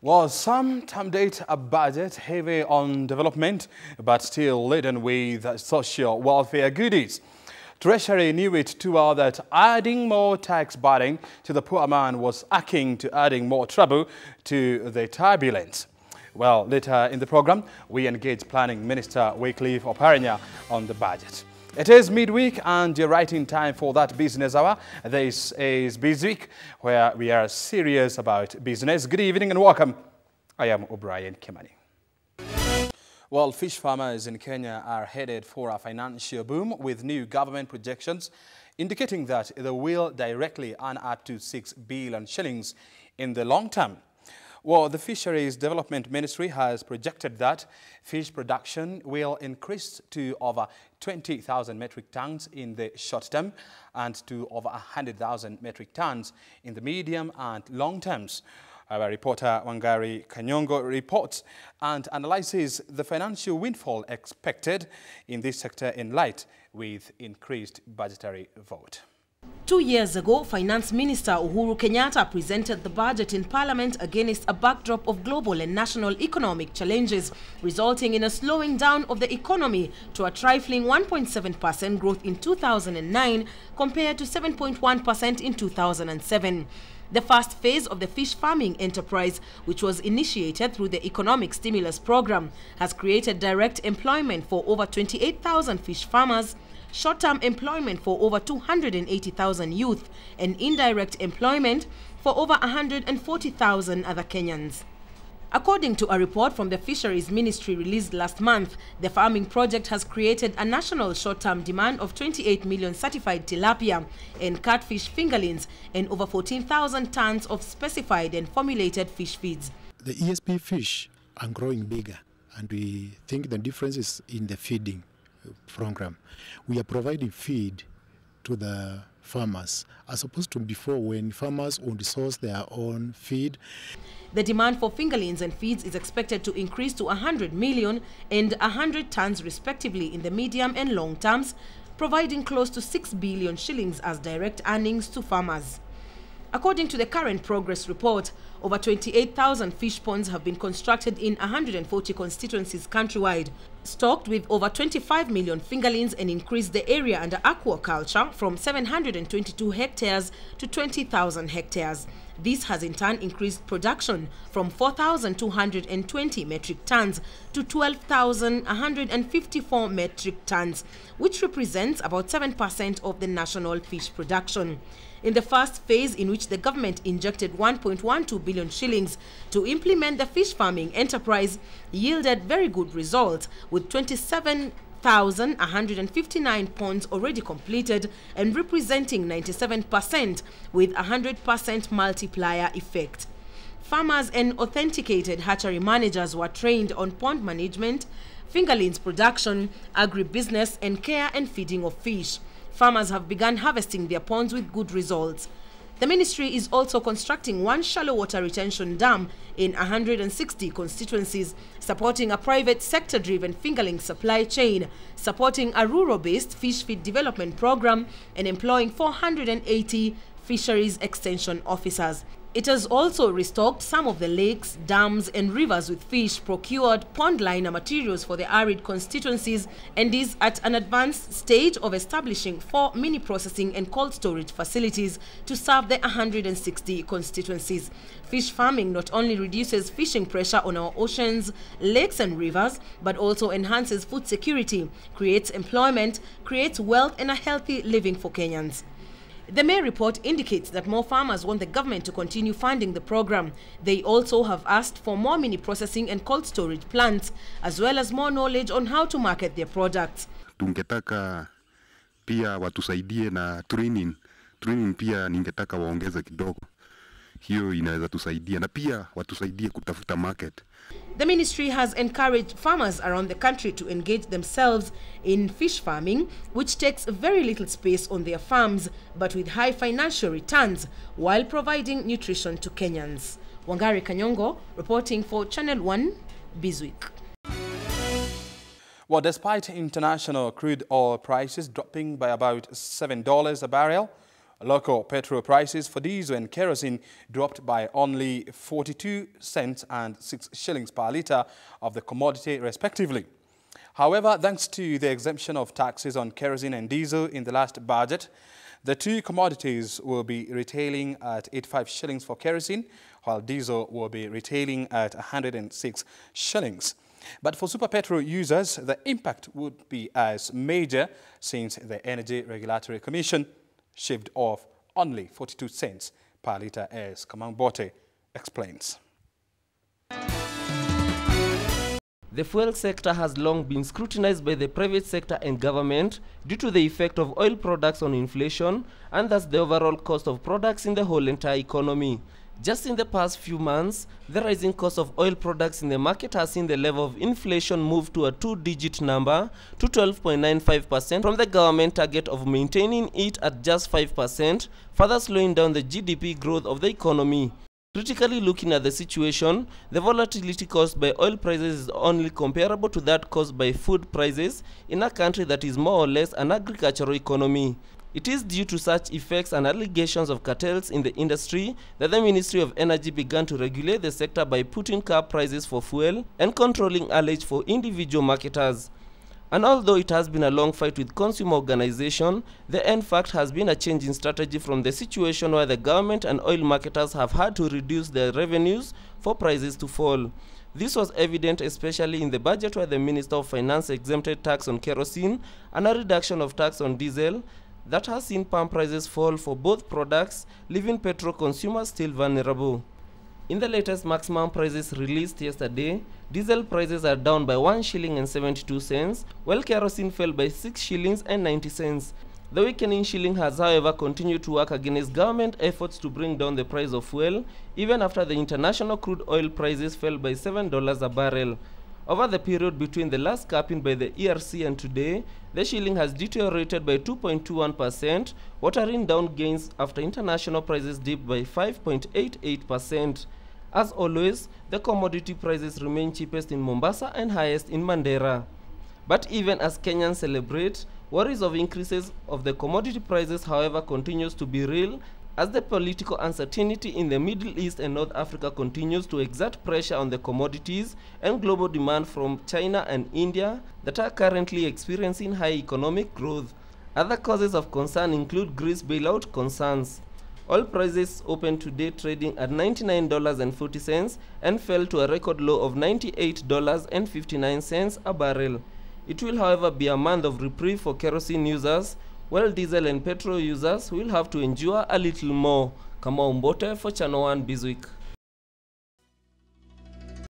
Well, some termed it a budget heavy on development, but still laden with social welfare goodies. Treasury knew it too well that adding more tax burden to the poor man was akin to adding more trouble to the turbulence. Well, later in the program, we engage Planning Minister Wycliffe Oparanya on the budget. It is midweek and you're right in time for that business hour. This is Bizweek, where we are serious about business. Good evening and welcome. I am O'Brien Kimani. Well, fish farmers in Kenya are headed for a financial boom with new government projections indicating that they will directly earn up to 6 billion shillings in the long term. Well, the Fisheries Development Ministry has projected that fish production will increase to over 20,000 metric tons in the short term and to over 100,000 metric tons in the medium and long terms. Our reporter Wangari Kanyongo reports and analyzes the financial windfall expected in this sector in light with increased budgetary vote. 2 years ago, Finance Minister Uhuru Kenyatta presented the budget in Parliament against a backdrop of global and national economic challenges, resulting in a slowing down of the economy to a trifling 1.7% growth in 2009 compared to 7.1% in 2007. The first phase of the fish farming enterprise, which was initiated through the Economic Stimulus Program, has created direct employment for over 28,000 fish farmers, short-term employment for over 280,000 youth, and indirect employment for over 140,000 other Kenyans. According to a report from the Fisheries Ministry released last month, the farming project has created a national short-term demand of 28 million certified tilapia and catfish fingerlings and over 14,000 tons of specified and formulated fish feeds. The ESP fish are growing bigger, and we think the difference is in the feeding program. We are providing feed to the farmers as opposed to before when farmers would source their own feed. The demand for fingerlings and feeds is expected to increase to 100 million and 100 tons respectively in the medium and long terms, providing close to 6 billion shillings as direct earnings to farmers. According to the current progress report, over 28,000 fish ponds have been constructed in 140 constituencies countrywide, stocked with over 25 million fingerlings, and increased the area under aquaculture from 722 hectares to 20,000 hectares. This has in turn increased production from 4,220 metric tons to 12,154 metric tons, which represents about 7% of the national fish production. In the first phase, in which the government injected 1.12 billion shillings to implement the fish farming enterprise, yielded very good results, with 27,159 ponds already completed and representing 97% with 100% multiplier effect. Farmers and authenticated hatchery managers were trained on pond management, fingerlings production, agribusiness, and care and feeding of fish. Farmers have begun harvesting their ponds with good results. The ministry is also constructing one shallow water retention dam in 160 constituencies, supporting a private sector-driven fingerling supply chain, supporting a rural-based fish feed development program, and employing 480 fisheries extension officers. It has also restocked some of the lakes, dams, and rivers with fish, procured pond liner materials for the arid constituencies, and is at an advanced stage of establishing 4 mini processing and cold storage facilities to serve the 160 constituencies. Fish farming not only reduces fishing pressure on our oceans, lakes, and rivers, but also enhances food security, creates employment, creates wealth, and a healthy living for Kenyans. The May report indicates that more farmers want the government to continue funding the program. They also have asked for more mini processing and cold storage plants, as well as more knowledge on how to market their products. Tungetaka pia watusaidie na training pia ningetaka waongeze kidogo. Hiyo inaweza tusaidia na pia watusaidie kutafuta market. The ministry has encouraged farmers around the country to engage themselves in fish farming, which takes very little space on their farms, but with high financial returns, while providing nutrition to Kenyans. Wangari Kanyongo, reporting for Channel 1, Bizweek. Well, despite international crude oil prices dropping by about $7 a barrel, Local petrol prices for diesel and kerosene dropped by only 42 cents and 6 shillings per litre of the commodity respectively. However, thanks to the exemption of taxes on kerosene and diesel in the last budget, the two commodities will be retailing at 85 shillings for kerosene, while diesel will be retailing at 106 shillings. But for super petrol users, the impact would be as major since the Energy Regulatory Commission shaved off only 42 cents per litre, as Kamang Bote explains. The fuel sector has long been scrutinized by the private sector and government due to the effect of oil products on inflation and thus the overall cost of products in the whole entire economy. Just in the past few months, the rising cost of oil products in the market has seen the level of inflation move to a two-digit number to 12.95% from the government target of maintaining it at just 5%, further slowing down the GDP growth of the economy. Critically looking at the situation, the volatility caused by oil prices is only comparable to that caused by food prices in a country that is more or less an agricultural economy. It is due to such effects and allegations of cartels in the industry that the Ministry of Energy began to regulate the sector by putting cap prices for fuel and controlling haulage for individual marketers. And although it has been a long fight with consumer organization, the end fact has been a change in strategy from the situation where the government and oil marketers have had to reduce their revenues for prices to fall. This was evident especially in the budget where the Minister of Finance exempted tax on kerosene and a reduction of tax on diesel that has seen pump prices fall for both products, leaving petrol consumers still vulnerable. In the latest maximum prices released yesterday, diesel prices are down by 1 shilling and 72 cents, while kerosene fell by 6 shillings and 90 cents. The weakening shilling has, however, continued to work against government efforts to bring down the price of fuel, even after the international crude oil prices fell by $7 a barrel. Over the period between the last capping by the ERC and today, the shilling has deteriorated by 2.21%, watering down gains after international prices dipped by 5.88%. As always, the commodity prices remain cheapest in Mombasa and highest in Mandera. But even as Kenyans celebrate, worries of increases of the commodity prices, however, continues to be real as the political uncertainty in the Middle East and North Africa continues to exert pressure on the commodities and global demand from China and India that are currently experiencing high economic growth. Other causes of concern include Greece bailout concerns. Oil prices opened today trading at $99.40 and fell to a record low of $98.59 a barrel. It will, however, be a month of reprieve for kerosene users, while diesel and petrol users will have to endure a little more. Kamang Bote for Channel 1 Bizweek.